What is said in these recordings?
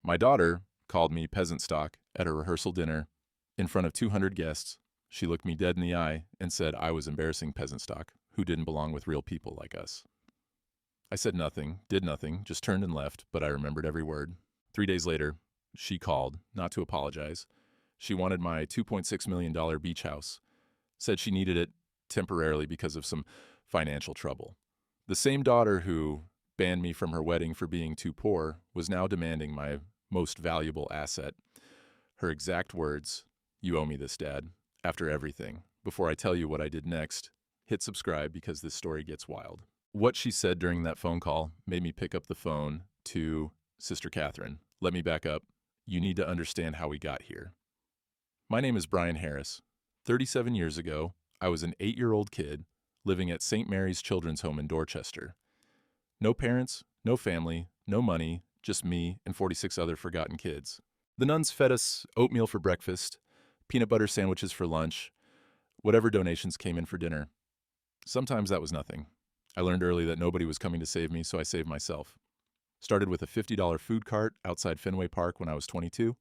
My daughter called me peasant stock at a rehearsal dinner in front of 200 guests. She looked me dead in the eye and said I was embarrassing peasant stock who didn't belong with real people like us. I said nothing, did nothing, just turned and left, but I remembered every word. 3 days later, she called, not to apologize. She wanted my $2.6 million beach house, said she needed it temporarily because of some financial trouble. The same daughter who banned me from her wedding for being too poor was now demanding my most valuable asset. Her exact words, "You owe me this, Dad, after everything. Before I tell you what I did next, hit subscribe because this story gets wild." What she said during that phone call made me pick up the phone to Sister Catherine. Let me back up. You need to understand how we got here. My name is Brian Harris. 37 years ago, I was an 8-year-old kid living at St. Mary's Children's Home in Dorchester. No parents, no family, no money, just me and 46 other forgotten kids. The nuns fed us oatmeal for breakfast, peanut butter sandwiches for lunch, whatever donations came in for dinner. Sometimes that was nothing. I learned early that nobody was coming to save me, so I saved myself. Started with a $50 food cart outside Fenway Park when I was 22.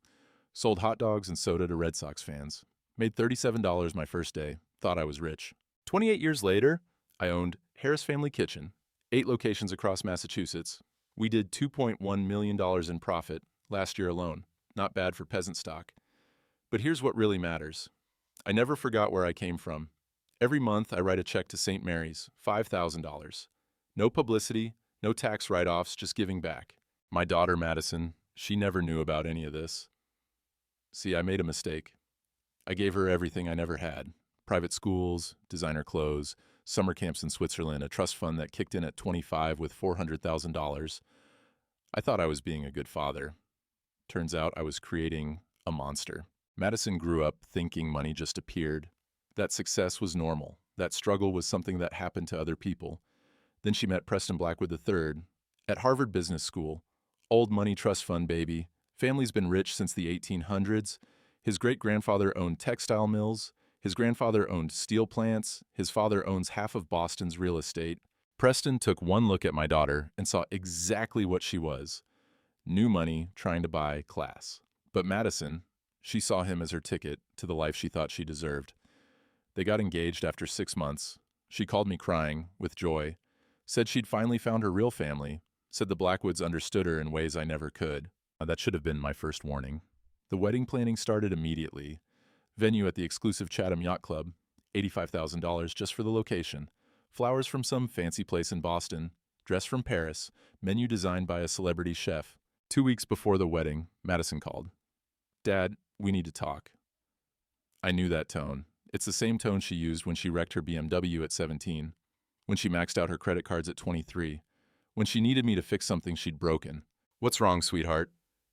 Sold hot dogs and soda to Red Sox fans. Made $37 my first day. Thought I was rich. 28 years later, I owned Harris Family Kitchen, 8 locations across Massachusetts. We did $2.1 million in profit last year alone. Not bad for peasant stock. But here's what really matters. I never forgot where I came from. Every month, I write a check to St. Mary's, $5,000. No publicity, no tax write-offs, just giving back. My daughter, Madison, she never knew about any of this. See, I made a mistake. I gave her everything I never had. Private schools, designer clothes, summer camps in Switzerland, a trust fund that kicked in at 25 with $400,000. I thought I was being a good father. Turns out I was creating a monster. Madison grew up thinking money just appeared, that success was normal, that struggle was something that happened to other people. Then she met Preston Blackwood III at Harvard Business School. Old money trust fund baby. Family's been rich since the 1800s. His great-grandfather owned textile mills. His grandfather owned steel plants. His father owns half of Boston's real estate. Preston took one look at my daughter and saw exactly what she was. New money trying to buy class. But Madison, she saw him as her ticket to the life she thought she deserved. They got engaged after 6 months. She called me crying, with joy. Said she'd finally found her real family. Said the Blackwoods understood her in ways I never could. That should have been my first warning. The wedding planning started immediately. Venue at the exclusive Chatham Yacht Club, $85,000 just for the location. Flowers from some fancy place in Boston. Dress from Paris. Menu designed by a celebrity chef. 2 weeks before the wedding, Madison called. "Dad, we need to talk." I knew that tone. It's the same tone she used when she wrecked her BMW at 17, when she maxed out her credit cards at 23, when she needed me to fix something she'd broken. "What's wrong, sweetheart?"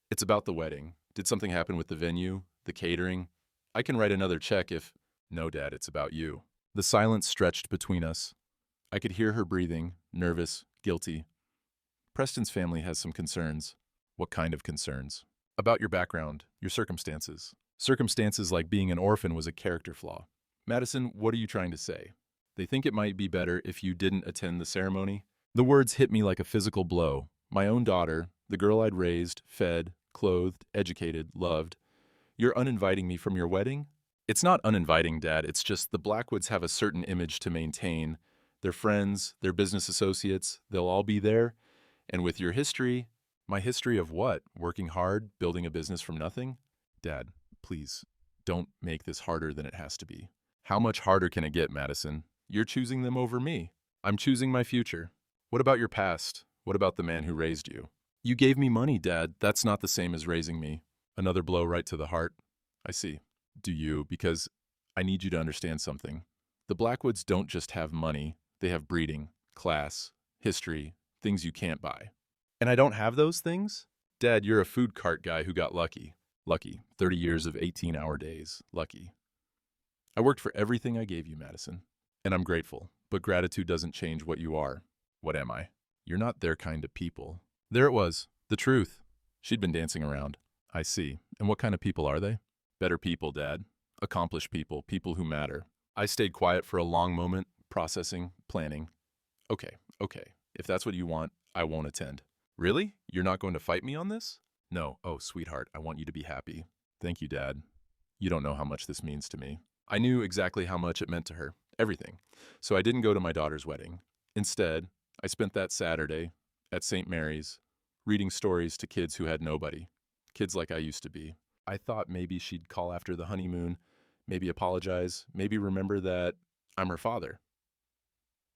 "It's about the wedding. Did something happen with the venue, the catering? I can write another check if—" "No, Dad, it's about you." The silence stretched between us. I could hear her breathing, nervous, guilty. "Preston's family has some concerns." "What kind of concerns?" "About your background, your circumstances. Circumstances like being an orphan was a character flaw." "Madison, what are you trying to say? They think it might be better if you didn't attend the ceremony?" The words hit me like a physical blow. My own daughter, the girl I'd raised, fed, clothed, educated, loved. "You're uninviting me from your wedding?" "It's not uninviting, Dad. It's just the Blackwoods have a certain image to maintain. Their friends, their business associates, they'll all be there. And with your history—" "My history of what? Working hard, building a business from nothing?" "Dad, please, don't make this harder than it has to be." "How much harder can it get, Madison? You're choosing them over me." "I'm choosing my future." "What about your past? What about the man who raised you?" "You gave me money, Dad. That's not the same as raising me." Another blow right to the heart. "I see." "Do you? Because I need you to understand something. The Blackwoods don't just have money. They have breeding, class, history, things you can't buy." "And I don't have those things?" "Dad, you're a food cart guy who got lucky. Lucky. 30 years of 18-hour days. Lucky." "I worked for everything I gave you, Madison. And I'm grateful. But gratitude doesn't change what you are." "What am I?" "You're not their kind of people." There it was. The truth. She'd been dancing around. "I see. And what kind of people are they?" "Better people, Dad. Accomplished people. People who matter." I stayed quiet for a long moment, processing, planning. Okay. If that's what you want, I won't attend." "Really? You're not going to fight me on this?" No, oh, sweetheart, I want you to be happy. Thank you, Dad. You don't know how much this means to me. I knew exactly how much it meant to her. Everything. So I didn't go to my daughter's wedding. Instead, I spent that Saturday at St. Mary's reading stories to kids who had nobody. Kids like I used to be. I thought maybe she'd call after the honeymoon, maybe apologize, maybe remember that I'm her father.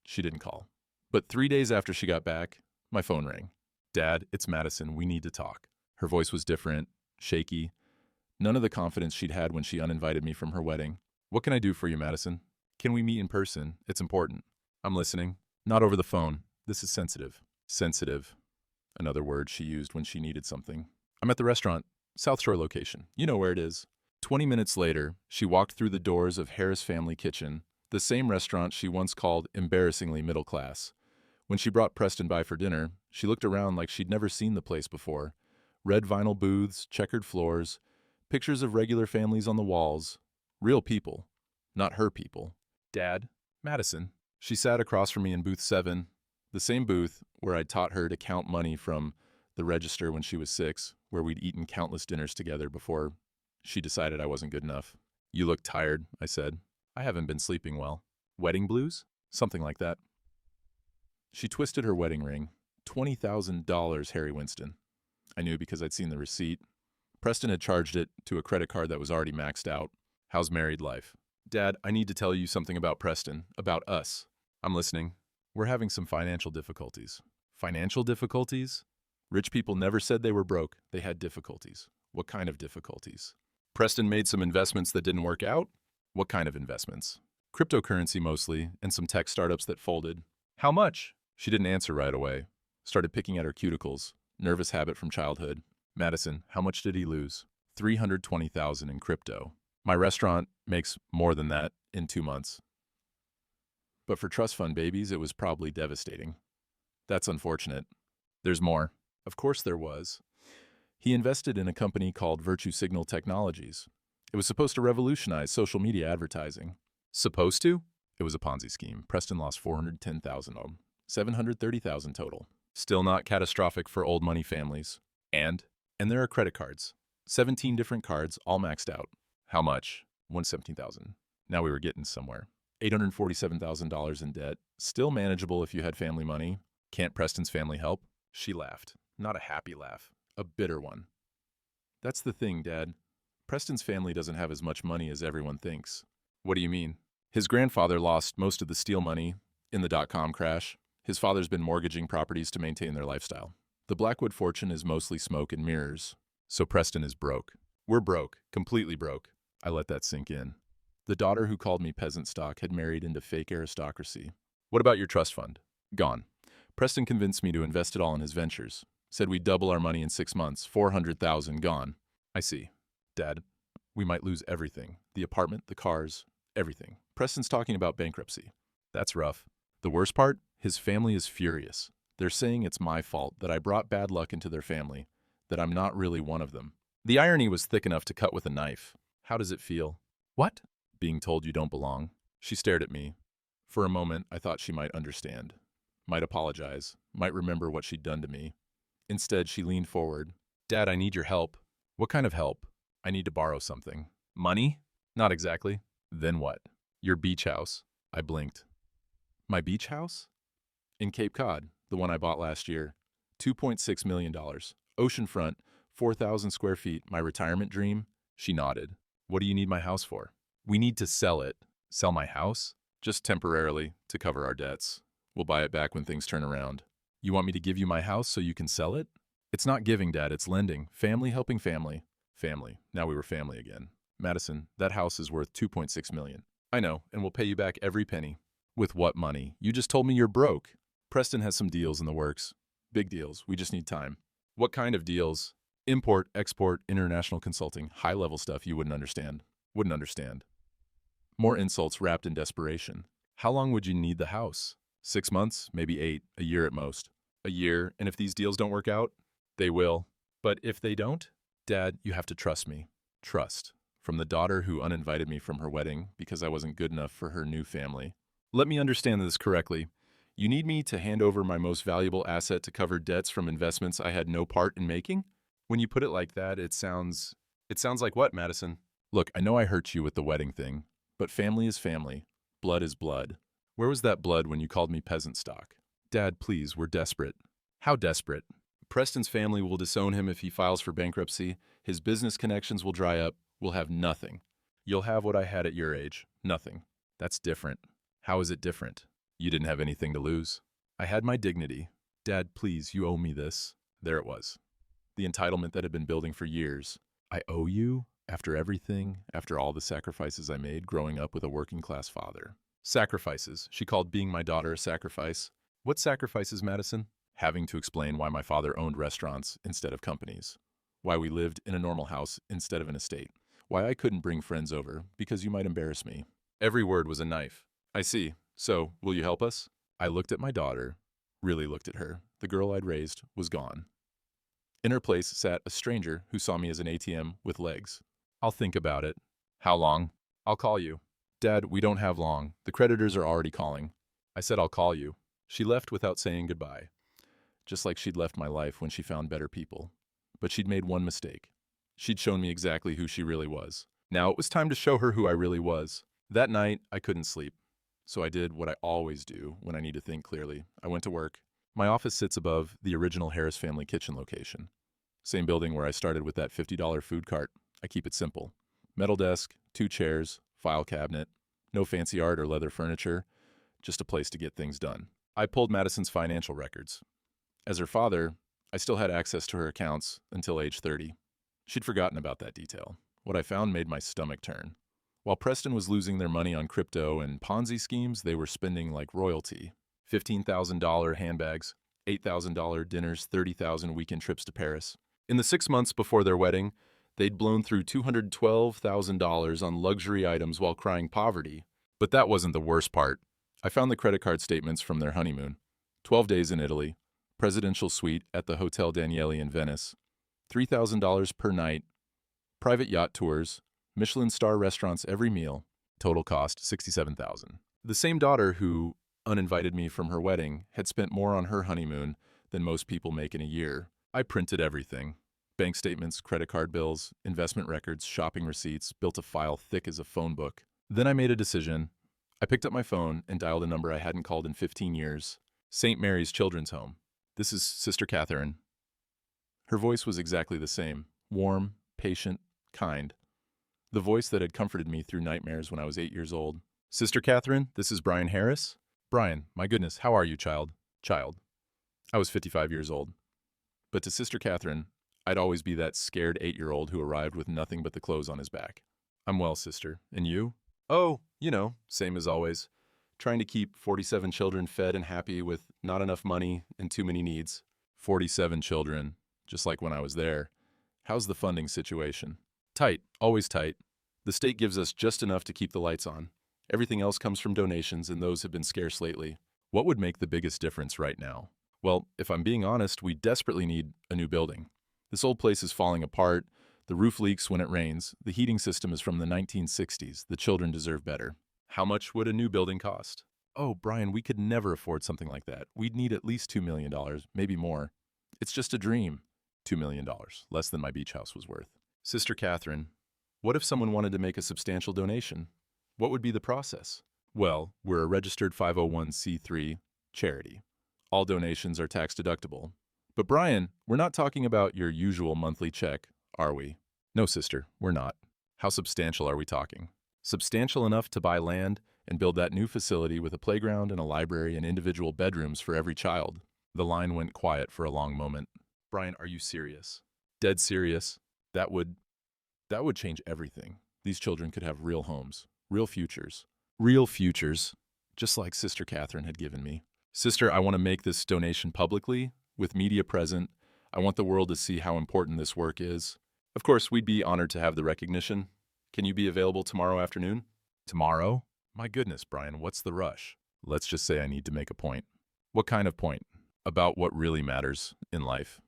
She didn't call. But 3 days after she got back, my phone rang. Dad, it's Madison. We need to talk. Her voice was different, shaky. None of the confidence she'd had when she uninvited me from her wedding. What can I do for you, Madison? Can we meet in person? It's important. I'm listening. Not over the phone. This is sensitive. Sensitive. Another word she used when she needed something. I'm at the restaurant. South Shore location. You know where it is. 20 minutes later, she walked through the doors of Harris Family Kitchen, the same restaurant she once called embarrassingly middle class. When she brought Preston by for dinner, she looked around like she'd never seen the place before. Red vinyl booths, checkered floors, pictures of regular families on the walls. Real people, not her people. Dad, Madison. She sat across from me in booth 7, the same booth where I'd taught her to count money from the register when she was 6, where we'd eaten countless dinners together before she decided I wasn't good enough. You look tired, I said. I haven't been sleeping well. Wedding blues? Something like that. She twisted her wedding ring. $20,000, Harry Winston. I knew because I'd seen the receipt. Preston had charged it to a credit card that was already maxed out. How's married life? Dad, I need to tell you something about Preston, about us. I'm listening. We're having some financial difficulties. Financial difficulties? Rich people never said they were broke. They had difficulties. What kind of difficulties? Preston made some investments that didn't work out? What kind of investments? Cryptocurrency mostly, and some tech startups that folded. How much? She didn't answer right away. Started picking at her cuticles. Nervous habit from childhood. Madison, how much did he lose? $320,000 in crypto. My restaurant makes more than that in 2 months. But for trust fund babies, it was probably devastating. That's unfortunate. There's more. Of course there was. He invested in a company called Virtue Signal Technologies. It was supposed to revolutionize social media advertising. Supposed to? It was a Ponzi scheme. Preston lost $410,000 of $730,000 total. Still not catastrophic for old money families. And there are credit cards. 17 different cards, all maxed out. How much? $117,000. Now we were getting somewhere. $847,000 in debt. Still manageable if you had family money. Can't Preston's family help? She laughed. Not a happy laugh. A bitter one. That's the thing, Dad. Preston's family doesn't have as much money as everyone thinks. What do you mean? His grandfather lost most of the steel money in the dot-com crash. His father's been mortgaging properties to maintain their lifestyle. The Blackwood fortune is mostly smoke and mirrors. So Preston is broke. We're broke. Completely broke. I let that sink in. The daughter who called me peasant stock had married into fake aristocracy. What about your trust fund? Gone. Preston convinced me to invest it all in his ventures. Said we'd double our money in 6 months. $400,000 gone. I see. Dad, we might lose everything. The apartment, the cars, everything. Preston's talking about bankruptcy. That's rough. The worst part? His family is furious. They're saying it's my fault, that I brought bad luck into their family, that I'm not really one of them. The irony was thick enough to cut with a knife. How does it feel? What? Being told you don't belong. She stared at me. For a moment, I thought she might understand, might apologize, might remember what she'd done to me. Instead, she leaned forward. Dad, I need your help. What kind of help? I need to borrow something. Money? Not exactly. Then what? Your beach house. I blinked. My beach house? In Cape Cod, the one I bought last year. $2.6 million. Oceanfront, 4,000 square feet, my retirement dream. She nodded. What do you need my house for? We need to sell it. Sell my house? Just temporarily, to cover our debts. We'll buy it back when things turn around. You want me to give you my house so you can sell it? It's not giving, Dad, it's lending. Family helping family. Family. Now we were family again. Madison, that house is worth $2.6 million. I know, and we'll pay you back every penny. With what money? You just told me you're broke. Preston has some deals in the works. Big deals. We just need time. What kind of deals? Import, export, international consulting, high-level stuff you wouldn't understand. Wouldn't understand. More insults wrapped in desperation. How long would you need the house? 6 months, maybe 8, a year at most. A year, and if these deals don't work out, they will. But if they don't? Dad, you have to trust me. Trust. From the daughter who uninvited me from her wedding because I wasn't good enough for her new family. Let me understand this correctly. You need me to hand over my most valuable asset to cover debts from investments I had no part in making? When you put it like that, it sounds like what, Madison? Look, I know I hurt you with the wedding thing, but family is family. Blood is blood. Where was that blood when you called me peasant stock? Dad, please, we're desperate. How desperate? Preston's family will disown him if he files for bankruptcy. His business connections will dry up. We'll have nothing. You'll have what I had at your age. Nothing. That's different. How is it different? You didn't have anything to lose. I had my dignity. Dad, please, you owe me this. There it was. The entitlement that had been building for years. I owe you? After everything, after all the sacrifices I made growing up with a working-class father. Sacrifices. She called being my daughter a sacrifice. What sacrifices, Madison? Having to explain why my father owned restaurants instead of companies. Why we lived in a normal house instead of an estate. Why I couldn't bring friends over, because you might embarrass me. Every word was a knife. I see. So, will you help us? I looked at my daughter, really looked at her. The girl I'd raised was gone. In her place sat a stranger who saw me as an ATM with legs. I'll think about it. How long? I'll call you. Dad, we don't have long. The creditors are already calling. I said I'll call you. She left without saying goodbye. Just like she'd left my life when she found better people. But she'd made one mistake. She'd shown me exactly who she really was. Now it was time to show her who I really was. That night, I couldn't sleep. So I did what I always do when I need to think clearly. I went to work. My office sits above the original Harris family kitchen location. Same building where I started with that $50 food cart. I keep it simple. Metal desk, 2 chairs, file cabinet, no fancy art or leather furniture, just a place to get things done. I pulled Madison's financial records. As her father, I still had access to her accounts until age 30. She'd forgotten about that detail. What I found made my stomach turn. While Preston was losing their money on crypto and Ponzi schemes, they were spending like royalty. $15,000 handbags, $8,000 dinners, $30,000 weekend trips to Paris. In the 6 months before their wedding, they'd blown through $212,000 on luxury items while crying poverty. But that wasn't the worst part. I found the credit card statements from their honeymoon. 12 days in Italy, presidential suite at the Hotel Daniele in Venice, $3,000 per night, private yacht tours, Michelin star restaurants every meal, total cost $67,000. The same daughter who uninvited me from her wedding had spent more on her honeymoon than most people make in a year. I printed everything. Bank statements, credit card bills, investment records, shopping receipts, built a file thick as a phone book. Then I made a decision. I picked up my phone and dialed a number I hadn't called in 15 years. St. Mary's Children's Home. This is Sister Catherine. Her voice was exactly the same. Warm, patient, kind. The voice that had comforted me through nightmares when I was 8 years old. Sister Catherine, this is Brian Harris. Brian, my goodness, how are you, child? Child. I was 55 years old. But to Sister Catherine, I'd always be that scared 8-year-old who arrived with nothing but the clothes on his back. I'm well, sister. And you? Oh, same as always. Trying to keep 47 children fed and happy with not enough money and too many needs. 47 children, just like when I was there. How's the funding situation? Tight, always tight. The state gives us just enough to keep the lights on. Everything else comes from donations, and those have been scarce lately. What would make the biggest difference right now? Well, if I'm being honest, we desperately need a new building. This old place is falling apart. The roof leaks when it rains. The heating system is from the 1960s. The children deserve better. How much would a new building cost? Oh, Brian, we could never afford something like that. We'd need at least $2 million, maybe more. It's just a dream. $2 million, less than my beach house was worth. Sister Catherine, what if someone wanted to make a substantial donation? What would be the process? Well, we're a registered 501c3 charity. All donations are tax deductible. But Brian, we're not talking about your usual monthly check, are we? No, sister, we're not. How substantial are we talking? Substantial enough to buy land and build that new facility with a playground and a library and individual bedrooms for every child. The line went quiet for a long moment. Brian, are you serious? Dead serious. That would change everything. These children could have real homes, real futures. Real futures, just like Sister Catherine had given me. Sister, I want to make this donation publicly, with media present. I want the world to see how important this work is. Of course, we'd be honored to have the recognition. Can you be available tomorrow afternoon? Tomorrow? My goodness, Brian, what's the rush? Let's just say I need to make a point. What kind of point? About what really matters in life.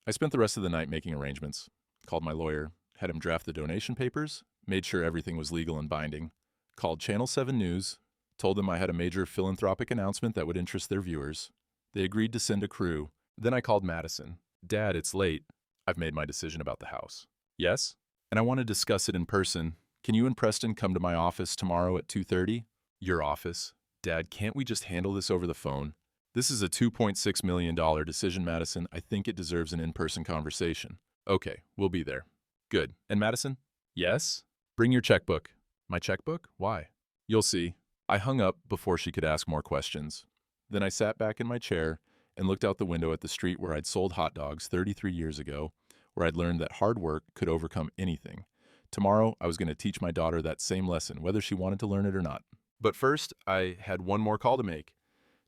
I spent the rest of the night making arrangements. Called my lawyer, had him draft the donation papers, made sure everything was legal and binding. Called Channel 7 News, told them I had a major philanthropic announcement that would interest their viewers. They agreed to send a crew. Then I called Madison. Dad, it's late. I've made my decision about the house. Yes? And I want to discuss it in person. Can you and Preston come to my office tomorrow at 2:30? Your office? Dad, can't we just handle this over the phone? This is a $2.6 million decision, Madison. I think it deserves an in-person conversation. Okay, we'll be there. Good. And Madison? Yes? Bring your checkbook. My checkbook? Why? You'll see. I hung up before she could ask more questions. Then I sat back in my chair and looked out the window at the street where I'd sold hot dogs 33 years ago, where I'd learned that hard work could overcome anything. Tomorrow, I was going to teach my daughter that same lesson, whether she wanted to learn it or not. But first, I had one more call to make.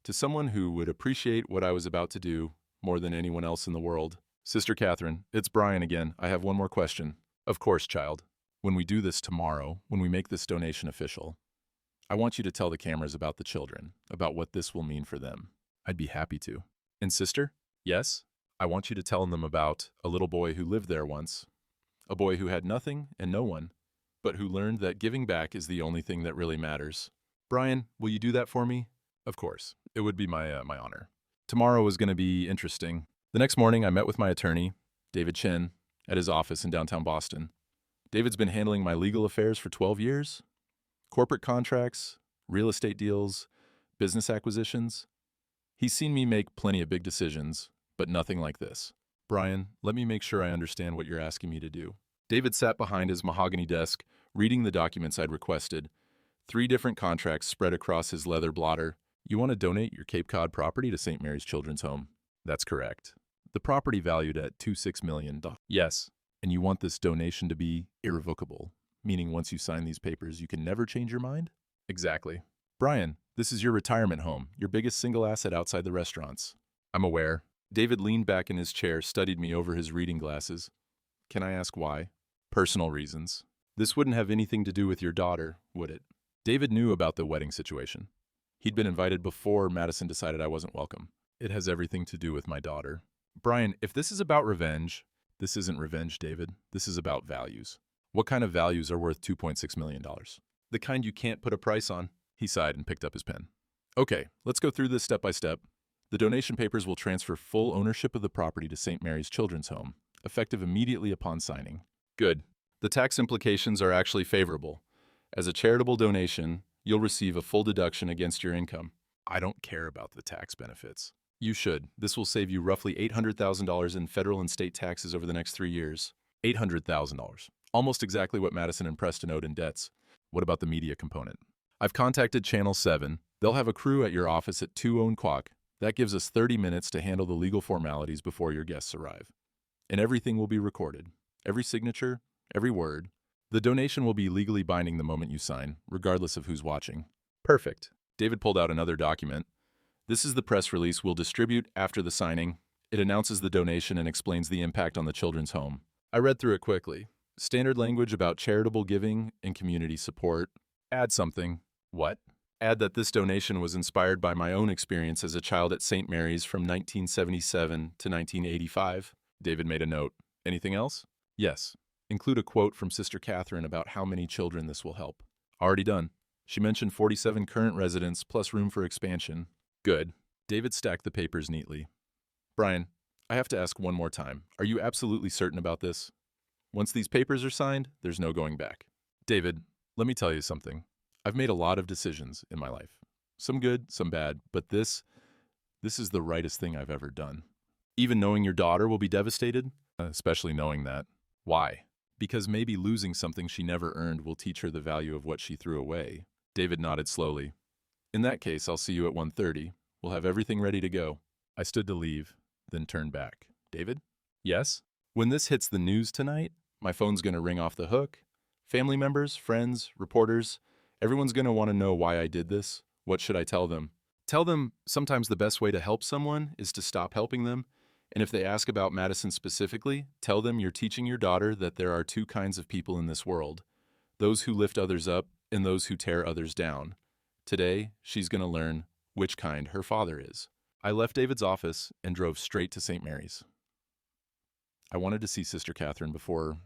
To someone who would appreciate what I was about to do more than anyone else in the world. Sister Catherine, it's Brian again. I have one more question. Of course, child. When we do this tomorrow, when we make this donation official, I want you to tell the cameras about the children, about what this will mean for them. I'd be happy to. And sister? Yes? I want you to tell them about a little boy who lived there once. A boy who had nothing and no one, but who learned that giving back is the only thing that really matters. Brian, will you do that for me? Of course. It would be my honor. Tomorrow is going to be interesting. The next morning, I met with my attorney, David Chin, at his office in downtown Boston. David's been handling my legal affairs for 12 years. Corporate contracts, real estate deals, business acquisitions. He's seen me make plenty of big decisions, but nothing like this. Brian, let me make sure I understand what you're asking me to do. David sat behind his mahogany desk, reading the documents I'd requested. 3 different contracts spread across his leather blotter. You want to donate your Cape Cod property to St. Mary's Children's Home? That's correct. The property valued at $26 million. Yes. And you want this donation to be irrevocable, meaning once you sign these papers, you can never change your mind? Exactly. Brian, this is your retirement home, your biggest single asset outside the restaurants. I'm aware. David leaned back in his chair, studied me over his reading glasses. Can I ask why? Personal reasons. This wouldn't have anything to do with your daughter, would it? David knew about the wedding situation. He'd been invited before Madison decided I wasn't welcome. It has everything to do with my daughter. Brian, if this is about revenge, this isn't revenge, David. This is about values. What kind of values are worth $2.6 million? The kind you can't put a price on. He sighed and picked up his pen. Okay, let's go through this step by step. The donation papers will transfer full ownership of the property to St. Mary's Children's Home, effective immediately upon signing. Good. The tax implications are actually favorable. As a charitable donation, you'll receive a full deduction against your income. I don't care about the tax benefits. You should. This will save you roughly $800,000 in federal and state taxes over the next 3 years. $800,000. Almost exactly what Madison and Preston owed in debts. What about the media component? I've contacted Channel 7. They'll have a crew at your office at 2:00. That gives us 30 minutes to handle the legal formalities before your guests arrive. And everything will be recorded. Every signature, every word. The donation will be legally binding the moment you sign, regardless of who's watching. Perfect. David pulled out another document. This is the press release we'll distribute after the signing. It announces the donation and explains the impact on the children's home. I read through it quickly. Standard language about charitable giving and community support. Add something. What? Add that this donation was inspired by my own experience as a child at St. Mary's from 1977 to 1985. David made a note. Anything else? Yes. Include a quote from Sister Catherine about how many children this will help. Already done. She mentioned 47 current residents plus room for expansion. Good. David stacked the papers neatly. Brian, I have to ask one more time. Are you absolutely certain about this? Once these papers are signed, there's no going back. David, let me tell you something. I've made a lot of decisions in my life. Some good, some bad, but this is the rightest thing I've ever done. Even knowing your daughter will be devastated, especially knowing that. Why? Because maybe losing something she never earned will teach her the value of what she threw away. David nodded slowly. In that case, I'll see you at 1:30. We'll have everything ready to go. I stood to leave, then turned back. David? Yes? When this hits the news tonight, my phone's going to ring off the hook. Family members, friends, reporters, everyone's going to want to know why I did this. What should I tell them? Tell them sometimes the best way to help someone is to stop helping them. And if they ask about Madison specifically, tell them you're teaching your daughter that there are 2 kinds of people in this world. Those who lift others up and those who tear others down. Today, she's going to learn which kind her father is. I left David's office and drove straight to St. Mary's. I wanted to see Sister Catherine before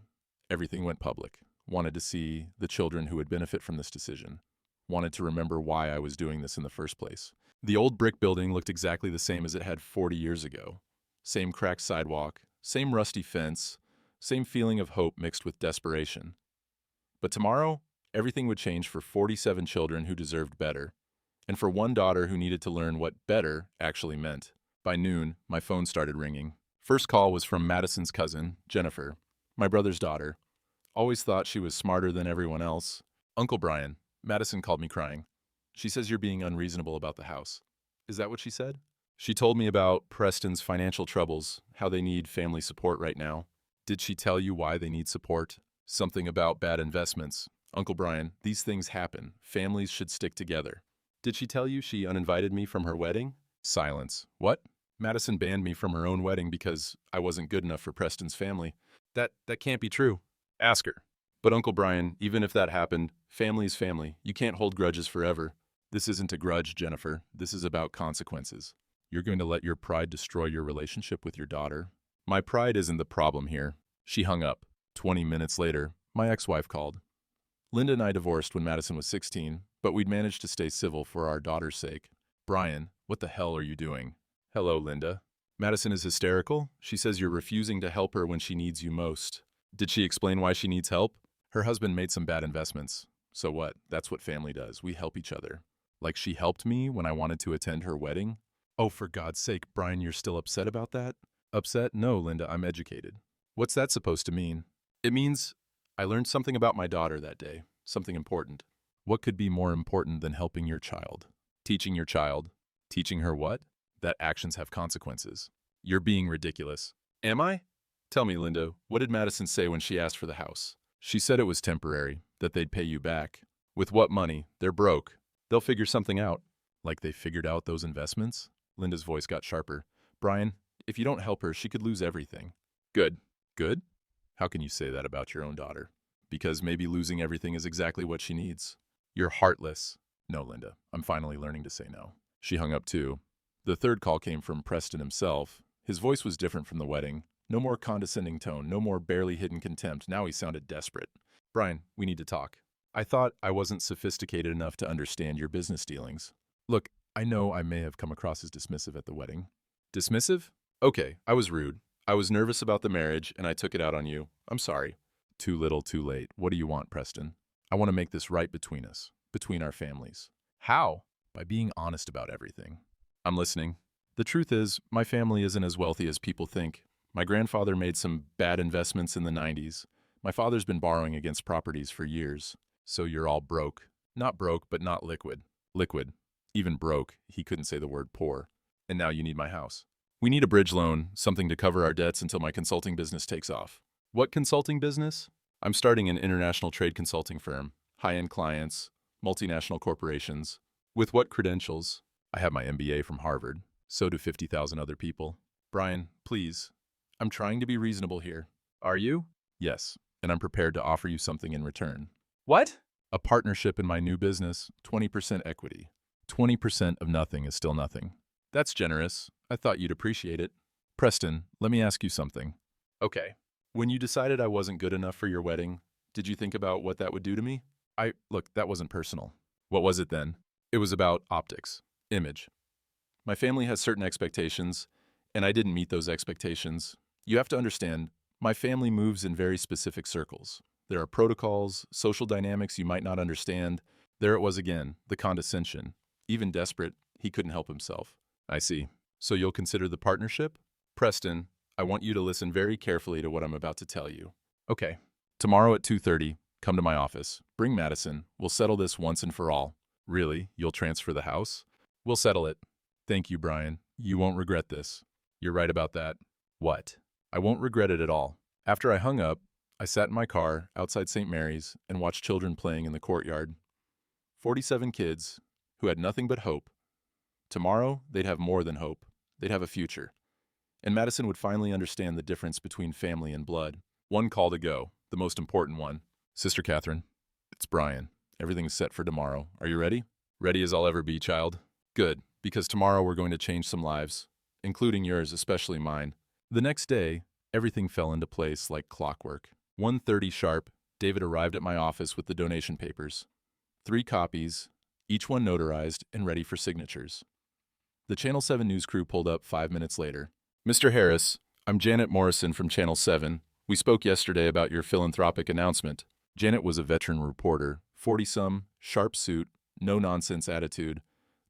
everything went public. Wanted to see the children who would benefit from this decision. Wanted to remember why I was doing this in the first place. The old brick building looked exactly the same as it had 40 years ago. Same cracked sidewalk, same rusty fence, same feeling of hope mixed with desperation. But tomorrow, everything would change for 47 children who deserved better, and for one daughter who needed to learn what better actually meant. By noon, my phone started ringing. First call was from Madison's cousin, Jennifer, my brother's daughter. Always thought she was smarter than everyone else. Uncle Brian, Madison called me crying. She says you're being unreasonable about the house. Is that what she said? She told me about Preston's financial troubles, how they need family support right now. Did she tell you why they need support? Something about bad investments. Uncle Brian, these things happen. Families should stick together. Did she tell you she uninvited me from her wedding? Silence. What? Madison banned me from her own wedding because I wasn't good enough for Preston's family. That can't be true. Ask her. But Uncle Brian, even if that happened, family's family. You can't hold grudges forever. This isn't a grudge, Jennifer. This is about consequences. You're going to let your pride destroy your relationship with your daughter? My pride isn't the problem here. She hung up. 20 minutes later, my ex-wife called. Linda and I divorced when Madison was 16, but we'd managed to stay civil for our daughter's sake. Brian, what the hell are you doing? Hello, Linda. Madison is hysterical. She says you're refusing to help her when she needs you most. Did she explain why she needs help? Her husband made some bad investments. So what? That's what family does. We help each other. Like she helped me when I wanted to attend her wedding? Oh, for God's sake, Brian, you're still upset about that? Upset? No, Linda, I'm educated. What's that supposed to mean? It means I learned something about my daughter that day, something important. What could be more important than helping your child? Teaching your child. Teaching her what? That actions have consequences. You're being ridiculous. Am I? Tell me, Linda, what did Madison say when she asked for the house? She said it was temporary, that they'd pay you back. With what money? They're broke. They'll figure something out. Like they figured out those investments? Linda's voice got sharper. Brian, if you don't help her, she could lose everything. Good. Good? How can you say that about your own daughter? Because maybe losing everything is exactly what she needs. You're heartless. No, Linda, I'm finally learning to say no. She hung up too. The third call came from Preston himself. His voice was different from the wedding. No more condescending tone, no more barely hidden contempt. Now he sounded desperate. Brian, we need to talk. I thought I wasn't sophisticated enough to understand your business dealings. Look, I know I may have come across as dismissive at the wedding. Dismissive? Okay, I was rude. I was nervous about the marriage, and I took it out on you. I'm sorry. Too little, too late. What do you want, Preston? I want to make this right between us, between our families. How? By being honest about everything. I'm listening. The truth is, my family isn't as wealthy as people think. My grandfather made some bad investments in the 90s. My father's been borrowing against properties for years. So you're all broke. Not broke, but not liquid. Liquid. Even broke, he couldn't say the word poor. And now you need my house. We need a bridge loan, something to cover our debts until my consulting business takes off. What consulting business? I'm starting an international trade consulting firm. High-end clients, multinational corporations. With what credentials? I have my MBA from Harvard. So do 50,000 other people. Brian, please. I'm trying to be reasonable here. Are you? Yes, and I'm prepared to offer you something in return. What? A partnership in my new business, 20% equity. 20% of nothing is still nothing. That's generous. I thought you'd appreciate it. Preston, let me ask you something. Okay. When you decided I wasn't good enough for your wedding, did you think about what that would do to me? Look, that wasn't personal. What was it then? It was about optics, image. My family has certain expectations, and I didn't meet those expectations. You have to understand, my family moves in very specific circles. There are protocols, social dynamics you might not understand. There it was again, the condescension. Even desperate, he couldn't help himself. I see. So you'll consider the partnership? Preston, I want you to listen very carefully to what I'm about to tell you. Okay. Tomorrow at 2:30, come to my office. Bring Madison. We'll settle this once and for all. Really? You'll transfer the house? We'll settle it. Thank you, Brian. You won't regret this. You're right about that. What? I won't regret it at all. After I hung up, I sat in my car outside St. Mary's and watched children playing in the courtyard. 47 kids who had nothing but hope. Tomorrow, they'd have more than hope. They'd have a future. And Madison would finally understand the difference between family and blood. One call to go, the most important one. Sister Catherine, it's Brian. Everything's set for tomorrow. Are you ready? Ready as I'll ever be, child. Good, because tomorrow we're going to change some lives, including yours, especially mine. The next day, everything fell into place like clockwork. 1:30 sharp, David arrived at my office with the donation papers. 3 copies, each one notarized and ready for signatures. The Channel 7 news crew pulled up 5 minutes later. Mr. Harris, I'm Janet Morrison from Channel 7. We spoke yesterday about your philanthropic announcement. Janet was a veteran reporter, 40-some, sharp suit, no-nonsense attitude,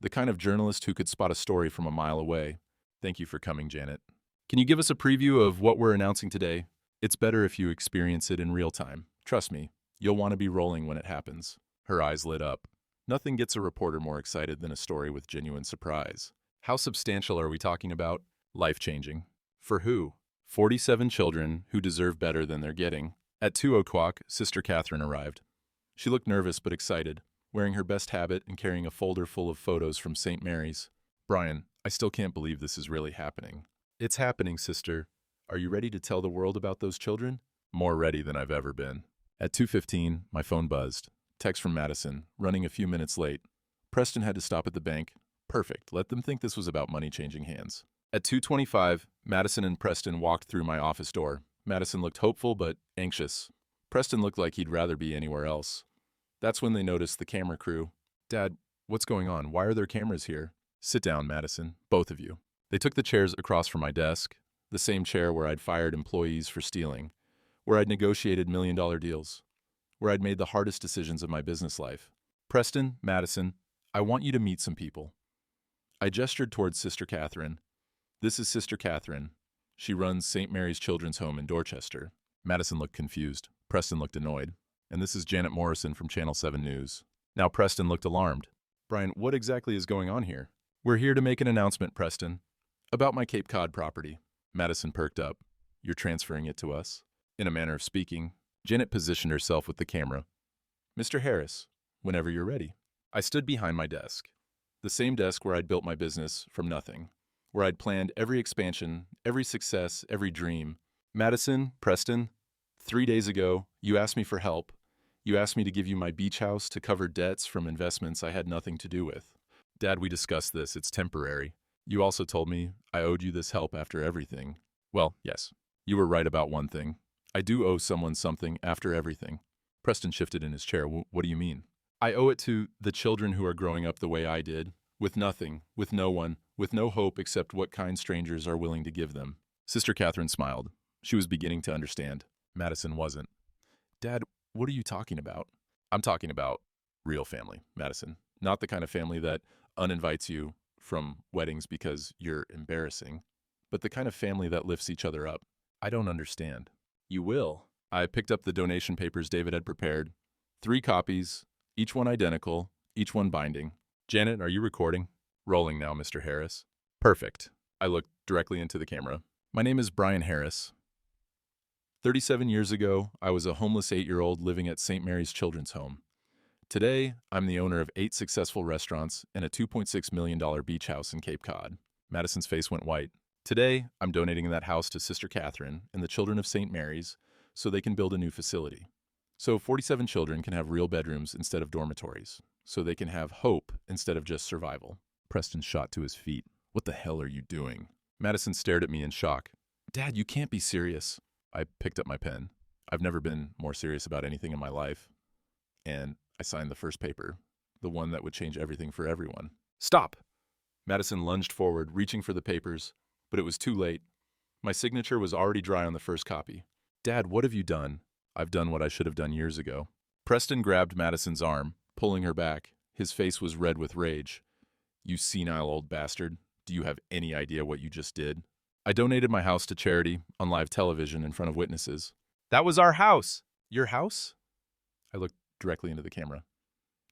the kind of journalist who could spot a story from a mile away. Thank you for coming, Janet. Can you give us a preview of what we're announcing today? It's better if you experience it in real time. Trust me, you'll want to be rolling when it happens. Her eyes lit up. Nothing gets a reporter more excited than a story with genuine surprise. How substantial are we talking about? Life-changing. For who? 47 children who deserve better than they're getting. At 2:00, Sister Catherine arrived. She looked nervous but excited, wearing her best habit and carrying a folder full of photos from St. Mary's. Brian, I still can't believe this is really happening. It's happening, sister. Are you ready to tell the world about those children? More ready than I've ever been. At 2:15, my phone buzzed. Text from Madison, running a few minutes late. Preston had to stop at the bank. Perfect. Let them think this was about money changing hands. At 2:25, Madison and Preston walked through my office door. Madison looked hopeful but anxious. Preston looked like he'd rather be anywhere else. That's when they noticed the camera crew. Dad, what's going on? Why are there cameras here? Sit down, Madison, both of you. They took the chairs across from my desk, the same chair where I'd fired employees for stealing, where I'd negotiated million-dollar deals, where I'd made the hardest decisions of my business life. Preston, Madison, I want you to meet some people. I gestured towards Sister Catherine. This is Sister Catherine. She runs St. Mary's Children's Home in Dorchester. Madison looked confused. Preston looked annoyed. And this is Janet Morrison from Channel 7 News. Now Preston looked alarmed. Brian, what exactly is going on here? We're here to make an announcement, Preston. About my Cape Cod property. Madison perked up. You're transferring it to us? In a manner of speaking, Janet positioned herself with the camera. Mr. Harris, whenever you're ready. I stood behind my desk. The same desk where I'd built my business from nothing. Where I'd planned every expansion, every success, every dream. Madison, Preston, 3 days ago, you asked me for help. You asked me to give you my beach house to cover debts from investments I had nothing to do with. Dad, we discussed this. It's temporary. You also told me I owed you this help after everything. Well, yes, you were right about one thing. I do owe someone something after everything. Preston shifted in his chair. What do you mean? I owe it to the children who are growing up the way I did, with nothing, with no one, with no hope except what kind strangers are willing to give them. Sister Catherine smiled. She was beginning to understand. Madison wasn't. Dad, what are you talking about? I'm talking about real family, Madison. Not the kind of family that uninvites you from weddings because you're embarrassing, but the kind of family that lifts each other up. I don't understand. You will. I picked up the donation papers David had prepared. 3 copies, each one identical, each one binding. Janet, are you recording? Rolling now, Mr. Harris. Perfect. I looked directly into the camera. My name is Brian Harris. 37 years ago, I was a homeless 8-year-old living at St. Mary's Children's Home. Today, I'm the owner of 8 successful restaurants and a $2.6 million beach house in Cape Cod. Madison's face went white. Today, I'm donating that house to Sister Catherine and the children of St. Mary's so they can build a new facility. So 47 children can have real bedrooms instead of dormitories. So they can have hope instead of just survival. Preston shot to his feet. What the hell are you doing? Madison stared at me in shock. Dad, you can't be serious. I picked up my pen. I've never been more serious about anything in my life. And I signed the first paper, the one that would change everything for everyone. Stop! Madison lunged forward, reaching for the papers, but it was too late. My signature was already dry on the first copy. Dad, what have you done? I've done what I should have done years ago. Preston grabbed Madison's arm, pulling her back. His face was red with rage. You senile old bastard. Do you have any idea what you just did? I donated my house to charity on live television in front of witnesses. That was our house. Your house? I looked directly into the camera.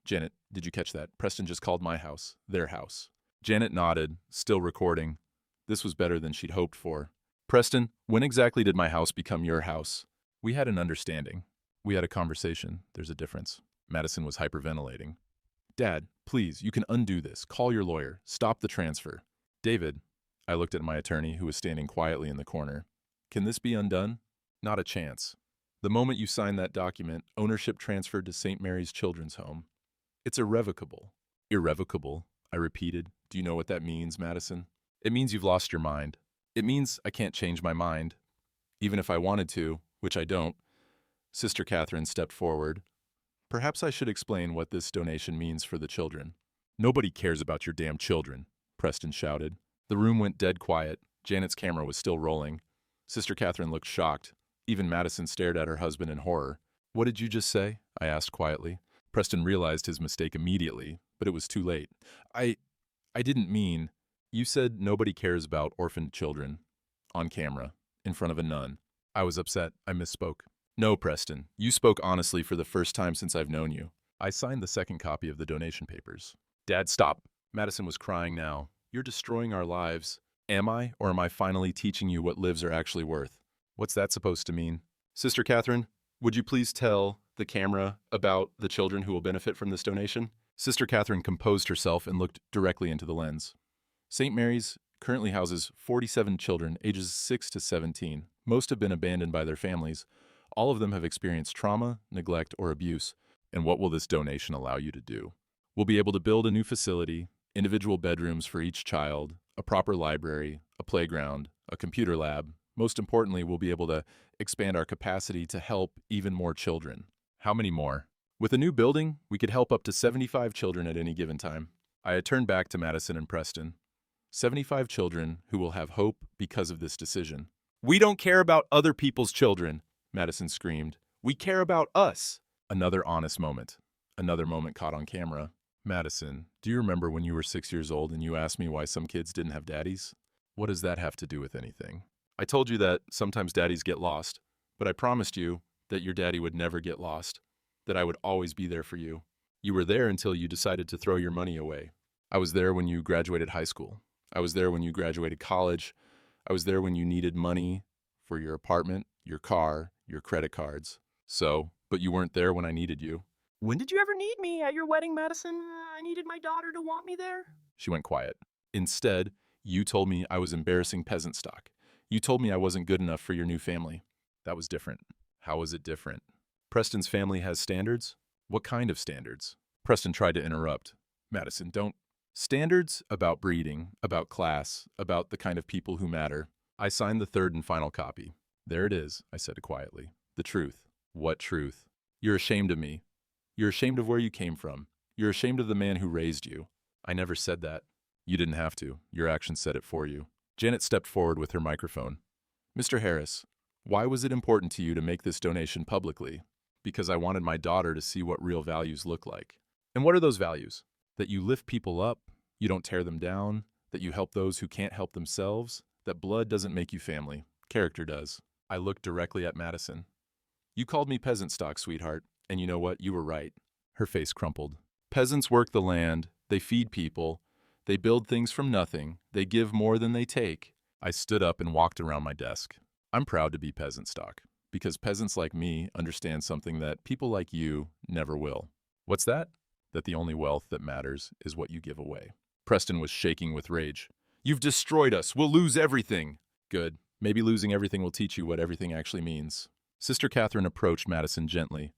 Janet, did you catch that? Preston just called my house their house. Janet nodded, still recording. This was better than she'd hoped for. Preston, when exactly did my house become your house? We had an understanding. We had a conversation. There's a difference. Madison was hyperventilating. Dad, please, you can undo this. Call your lawyer. Stop the transfer. David, I looked at my attorney, who was standing quietly in the corner. Can this be undone? Not a chance. The moment you sign that document, ownership transferred to St. Mary's Children's Home. It's irrevocable. Irrevocable, I repeated. Do you know what that means, Madison? It means you've lost your mind. It means I can't change my mind. Even if I wanted to, which I don't. Sister Catherine stepped forward. Perhaps I should explain what this donation means for the children. Nobody cares about your damn children, Preston shouted. The room went dead quiet. Janet's camera was still rolling. Sister Catherine looked shocked. Even Madison stared at her husband in horror. What did you just say? I asked quietly. Preston realized his mistake immediately, but it was too late. I didn't mean. You said nobody cares about orphaned children. On camera, in front of a nun. I was upset. I misspoke. No, Preston. You spoke honestly for the first time since I've known you. I signed the second copy of the donation papers. Dad, stop. Madison was crying now. You're destroying our lives. Am I, or am I finally teaching you what lives are actually worth? What's that supposed to mean? Sister Catherine, would you please tell the camera about the children who will benefit from this donation? Sister Catherine composed herself and looked directly into the lens. St. Mary's currently houses 47 children ages 6 to 17. Most have been abandoned by their families. All of them have experienced trauma, neglect, or abuse. And what will this donation allow you to do? We'll be able to build a new facility, individual bedrooms for each child, a proper library, a playground, a computer lab. Most importantly, we'll be able to expand our capacity to help even more children. How many more? With a new building, we could help up to 75 children at any given time. I had turned back to Madison and Preston. 75 children who will have hope because of this decision. We don't care about other people's children, Madison screamed. We care about us. Another honest moment. Another moment caught on camera. Madison, do you remember when you were 6 years old and you asked me why some kids didn't have daddies? What does that have to do with anything? I told you that sometimes daddies get lost, but I promised you that your daddy would never get lost, that I would always be there for you. You were there until you decided to throw your money away. I was there when you graduated high school. I was there when you graduated college. I was there when you needed money for your apartment, your car, your credit cards. But you weren't there when I needed you. When did you ever need me? At your wedding, Madison? I needed my daughter to want me there. She went quiet. Instead, you told me I was embarrassing peasant stock. You told me I wasn't good enough for your new family. That was different. How was it different? Preston's family has standards? What kind of standards? Preston tried to interrupt. Madison, don't. Standards about breeding, about class, about the kind of people who matter. I signed the third and final copy. There it is, I said quietly. The truth. What truth? You're ashamed of me. You're ashamed of where you came from. You're ashamed of the man who raised you. I never said that. You didn't have to. Your actions said it for you. Janet stepped forward with her microphone. Mr. Harris, why was it important to you to make this donation publicly? Because I wanted my daughter to see what real values look like. And what are those values? That you lift people up, you don't tear them down, that you help those who can't help themselves, that blood doesn't make you family, character does. I looked directly at Madison. You called me peasant stock, sweetheart, and you know what? You were right. Her face crumpled. Peasants work the land, they feed people, they build things from nothing, they give more than they take. I stood up and walked around my desk. I'm proud to be peasant stock, because peasants like me understand something that people like you never will. What's that? That the only wealth that matters is what you give away. Preston was shaking with rage. You've destroyed us. We'll lose everything. Good. Maybe losing everything will teach you what everything actually means. Sister Catherine approached Madison gently.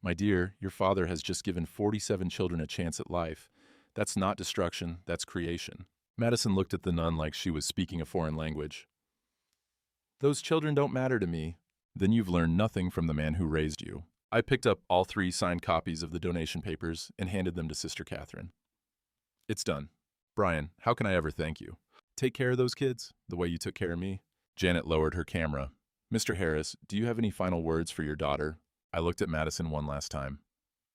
My dear, your father has just given 47 children a chance at life. That's not destruction, that's creation. Madison looked at the nun like she was speaking a foreign language. Those children don't matter to me. Then you've learned nothing from the man who raised you. I picked up all 3 signed copies of the donation papers and handed them to Sister Catherine. It's done. Brian, how can I ever thank you? Take care of those kids, the way you took care of me. Janet lowered her camera. Mr. Harris, do you have any final words for your daughter? I looked at Madison one last time.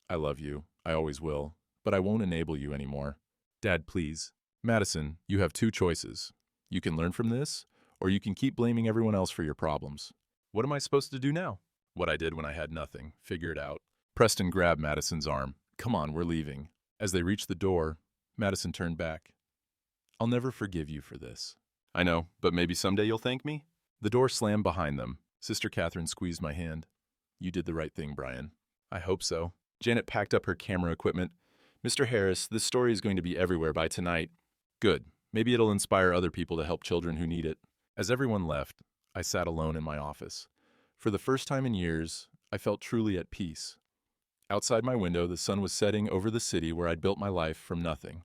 I love you. I always will. But I won't enable you anymore. Dad, please. Madison, you have 2 choices. You can learn from this, or you can keep blaming everyone else for your problems. What am I supposed to do now? What I did when I had nothing. Figure it out. Preston grabbed Madison's arm. Come on, we're leaving. As they reached the door, Madison turned back. I'll never forgive you for this. I know, but maybe someday you'll thank me? The door slammed behind them. Sister Catherine squeezed my hand. You did the right thing, Brian. I hope so. Janet packed up her camera equipment. Mr. Harris, this story is going to be everywhere by tonight. Good. Maybe it'll inspire other people to help children who need it. As everyone left, I sat alone in my office. For the first time in years, I felt truly at peace. Outside my window, the sun was setting over the city where I'd built my life from nothing.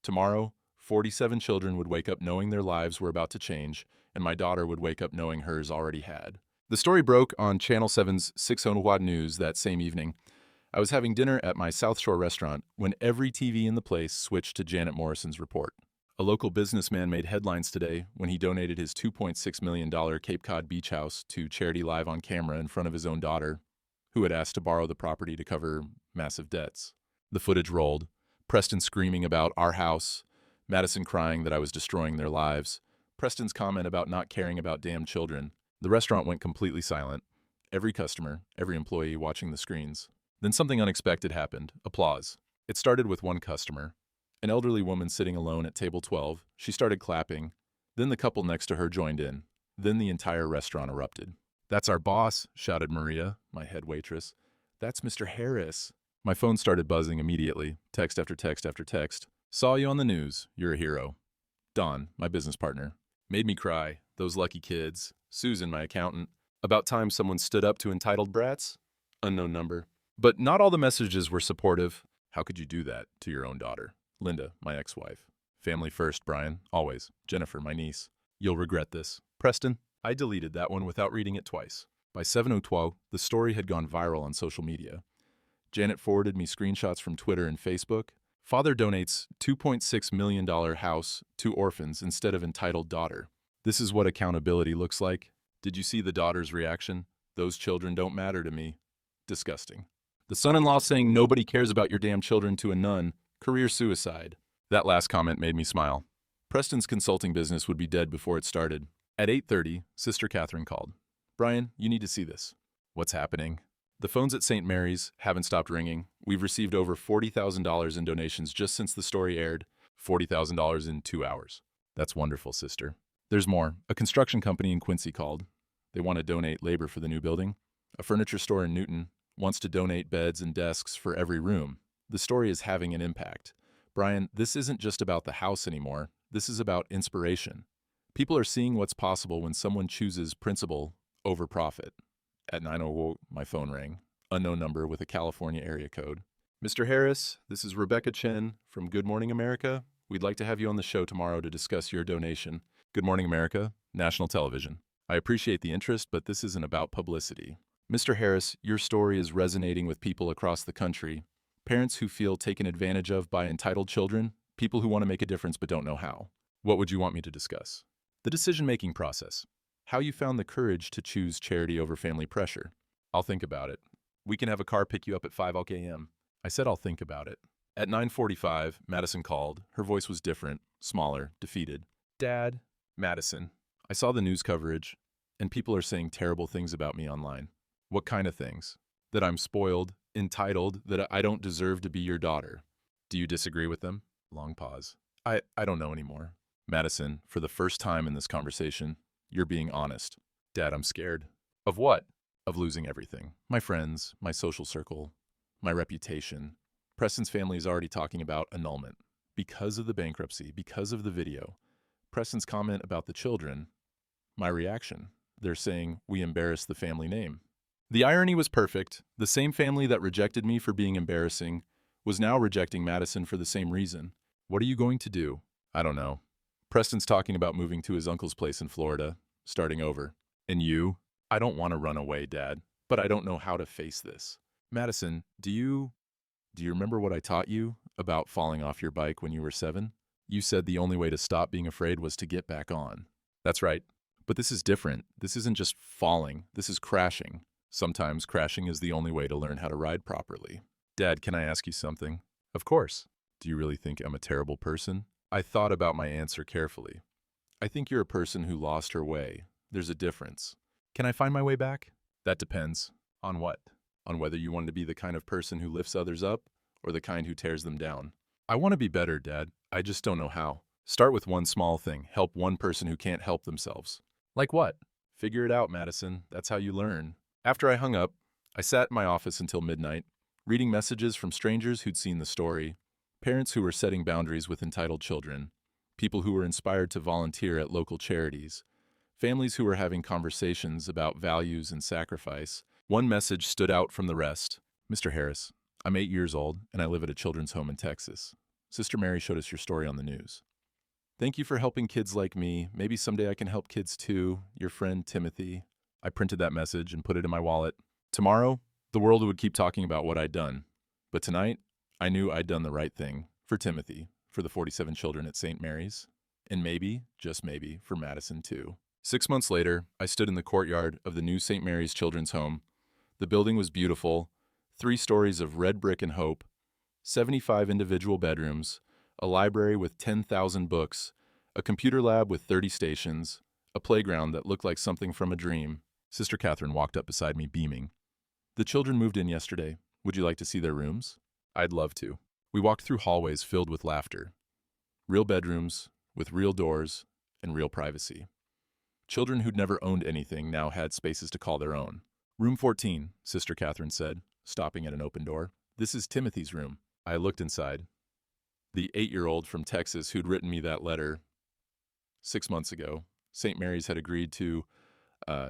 Tomorrow, 47 children would wake up knowing their lives were about to change, and my daughter would wake up knowing hers already had. The story broke on Channel 7's 6 Honhua News that same evening. I was having dinner at my South Shore restaurant when every TV in the place switched to Janet Morrison's report. A local businessman made headlines today when he donated his $2.6 million Cape Cod beach house to charity live on camera in front of his own daughter, who had asked to borrow the property to cover massive debts. The footage rolled, Preston screaming about our house, Madison crying that I was destroying their lives, Preston's comment about not caring about damn children. The restaurant went completely silent. Every customer, every employee watching the screens. Then something unexpected happened. Applause. It started with one customer. An elderly woman sitting alone at table 12. She started clapping. Then the couple next to her joined in. Then the entire restaurant erupted. "That's our boss," shouted Maria, my head waitress. "That's Mr. Harris." My phone started buzzing immediately. Text after text after text. "Saw you on the news. You're a hero." Dawn, my business partner. "Made me cry. Those lucky kids." Susan, my accountant. "About time someone stood up to entitled brats." Unknown number. But not all the messages were supportive. "How could you do that to your own daughter?" Linda, my ex-wife. "Family first, Brian. Always." Jennifer, my niece. "You'll regret this." Preston. I deleted that one without reading it twice. By 7:12, the story had gone viral on social media. Janet forwarded me screenshots from Twitter and Facebook. Father donates $2.6 million house to orphans instead of entitled daughter. This is what accountability looks like. Did you see the daughter's reaction? "Those children don't matter to me." Disgusting. The son-in-law saying nobody cares about your damn children to a nun. Career suicide. That last comment made me smile. Preston's consulting business would be dead before it started. At 8:30, Sister Catherine called. "Brian, you need to see this." "What's happening?" "The phones at St. Mary's haven't stopped ringing. We've received over $40,000 in donations just since the story aired. $40,000 in 2 hours." "That's wonderful, sister." "There's more. A construction company in Quincy called. They want to donate labor for the new building. A furniture store in Newton wants to donate beds and desks for every room. The story is having an impact. Brian, this isn't just about the house anymore. This is about inspiration. People are seeing what's possible when someone chooses principle over profit." At 9:00, my phone rang. Unknown number with a California area code. "Mr. Harris, this is Rebecca Chen from Good Morning America. We'd like to have you on the show tomorrow to discuss your donation." Good Morning America, national television. "I appreciate the interest, but this isn't about publicity. Mr. Harris, your story is resonating with people across the country. Parents who feel taken advantage of by entitled children, people who want to make a difference but don't know how. What would you want me to discuss?" "The decision-making process. How you found the courage to choose charity over family pressure." "I'll think about it. We can have a car pick you up at 5 a.m. I said I'll think about it. At 9:45, Madison called. Her voice was different, smaller, defeated. "Dad." "Madison, I saw the news coverage, and people are saying terrible things about me online." "What kind of things?" "That I'm spoiled, entitled, that I don't deserve to be your daughter." "Do you disagree with them?" Long pause. I don't know anymore." "Madison, for the first time in this conversation, you're being honest." "Dad, I'm scared." "Of what?" "Of losing everything. My friends, my social circle, my reputation. Preston's family is already talking about annulment. Because of the bankruptcy, because of the video. Preston's comment about the children. My reaction. They're saying we embarrass the family name." The irony was perfect. The same family that rejected me for being embarrassing was now rejecting Madison for the same reason. "What are you going to do?" "I don't know. Preston's talking about moving to his uncle's place in Florida, starting over." "And you?" "I don't want to run away, Dad, but I don't know how to face this." "Madison, do you remember what I taught you about falling off your bike when you were 7? You said the only way to stop being afraid was to get back on." "That's right. But this is different. This isn't just falling. This is crashing. Sometimes crashing is the only way to learn how to ride properly." "Dad, can I ask you something?" "Of course." "Do you really think I'm a terrible person?" I thought about my answer carefully. "I think you're a person who lost her way. There's a difference." "Can I find my way back?" "That depends." "On what?" "On whether you want to be the kind of person who lifts others up or the kind who tears them down." "I want to be better, Dad. I just don't know how." "Start with one small thing. Help one person who can't help themselves." "Like what?" "Figure it out, Madison. That's how you learn." After I hung up, I sat in my office until midnight, reading messages from strangers who'd seen the story, parents who were setting boundaries with entitled children, people who were inspired to volunteer at local charities, families who were having conversations about values and sacrifice. One message stood out from the rest. "Mr. Harris, I'm 8 years old, and I live at a children's home in Texas. Sister Mary showed us your story on the news. Thank you for helping kids like me. Maybe someday I can help kids too. Your friend, Timothy." I printed that message and put it in my wallet. Tomorrow, the world would keep talking about what I'd done. But tonight, I knew I'd done the right thing. For Timothy, for the 47 children at St. Mary's, and maybe, just maybe, for Madison too. 6 months later, I stood in the courtyard of the new St. Mary's Children's Home. The building was beautiful, 3 stories of red brick and hope, 75 individual bedrooms, a library with 10,000 books, a computer lab with 30 stations, a playground that looked like something from a dream. Sister Catherine walked up beside me, beaming. The children moved in yesterday. Would you like to see their rooms? I'd love to. We walked through hallways filled with laughter. Real bedrooms, with real doors, and real privacy. Children who'd never owned anything now had spaces to call their own. Room 14, Sister Catherine said, stopping at an open door. This is Timothy's room. I looked inside. The 8-year-old from Texas who'd written me that letter 6 months ago, St. Mary's had agreed to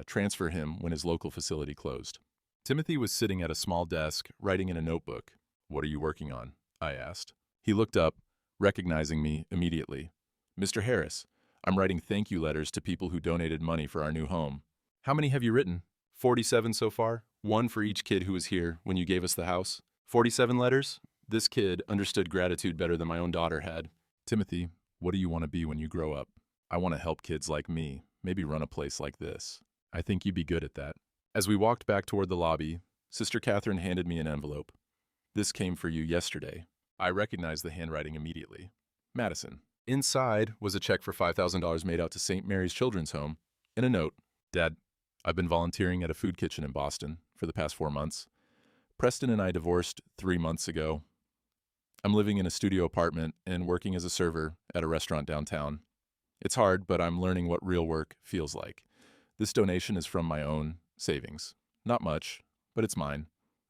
transfer him when his local facility closed. Timothy was sitting at a small desk, writing in a notebook. What are you working on? I asked. He looked up, recognizing me immediately. Mr. Harris, I'm writing thank you letters to people who donated money for our new home. How many have you written? 47 so far, 1 for each kid who was here when you gave us the house. 47 letters? This kid understood gratitude better than my own daughter had. Timothy, what do you want to be when you grow up? I want to help kids like me, maybe run a place like this. I think you'd be good at that. As we walked back toward the lobby, Sister Catherine handed me an envelope. This came for you yesterday. I recognized the handwriting immediately. Madison. Inside was a check for $5,000 made out to St. Mary's Children's Home, and a note. Dad, I've been volunteering at a food kitchen in Boston for the past 4 months. Preston and I divorced 3 months ago. I'm living in a studio apartment and working as a server at a restaurant downtown. It's hard, but I'm learning what real work feels like. This donation is from my own savings. Not much, but it's mine.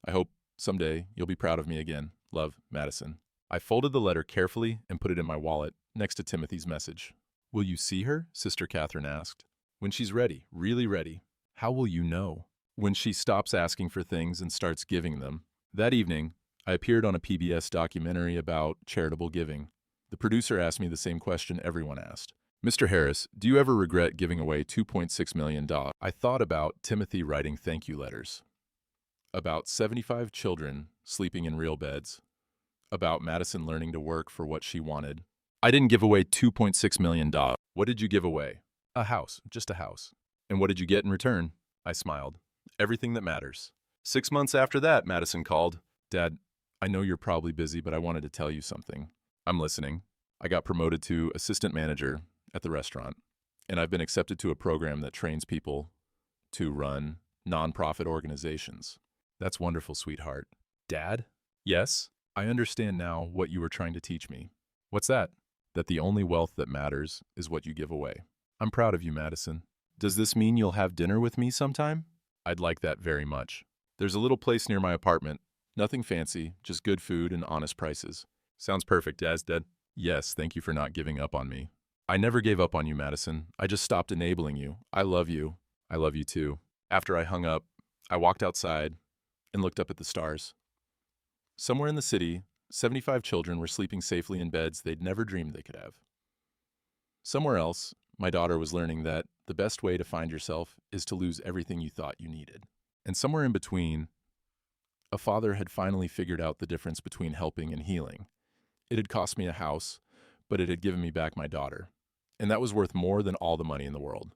I hope someday you'll be proud of me again. Love, Madison. I folded the letter carefully and put it in my wallet next to Timothy's message. Will you see her? Sister Catherine asked. When she's ready, really ready. How will you know? When she stops asking for things and starts giving them. That evening, I appeared on a PBS documentary about charitable giving. The producer asked me the same question everyone asked. Mr. Harris, do you ever regret giving away $2.6 million? I thought about Timothy writing thank you letters, about 75 children sleeping in real beds, about Madison learning to work for what she wanted. I didn't give away $2.6 million. What did you give away? A house, just a house. And what did you get in return? I smiled. Everything that matters. 6 months after that, Madison called. Dad, I know you're probably busy, but I wanted to tell you something. I'm listening. I got promoted to assistant manager at the restaurant, and I've been accepted to a program that trains people to run nonprofit organizations. That's wonderful, sweetheart. Dad? Yes? I understand now what you were trying to teach me. What's that? That the only wealth that matters is what you give away. I'm proud of you, Madison. Does this mean you'll have dinner with me sometime? I'd like that very much. There's a little place near my apartment. Nothing fancy, just good food and honest prices. Sounds perfect, Dad. Yes, thank you for not giving up on me. I never gave up on you, Madison. I just stopped enabling you. I love you. I love you too. After I hung up, I walked outside and looked up at the stars. Somewhere in the city, 75 children were sleeping safely in beds they'd never dreamed they could have. Somewhere else, my daughter was learning that the best way to find yourself is to lose everything you thought you needed. And somewhere in between, a father had finally figured out the difference between helping and healing. It had cost me a house, but it had given me back my daughter. And that was worth more than all the money in the world.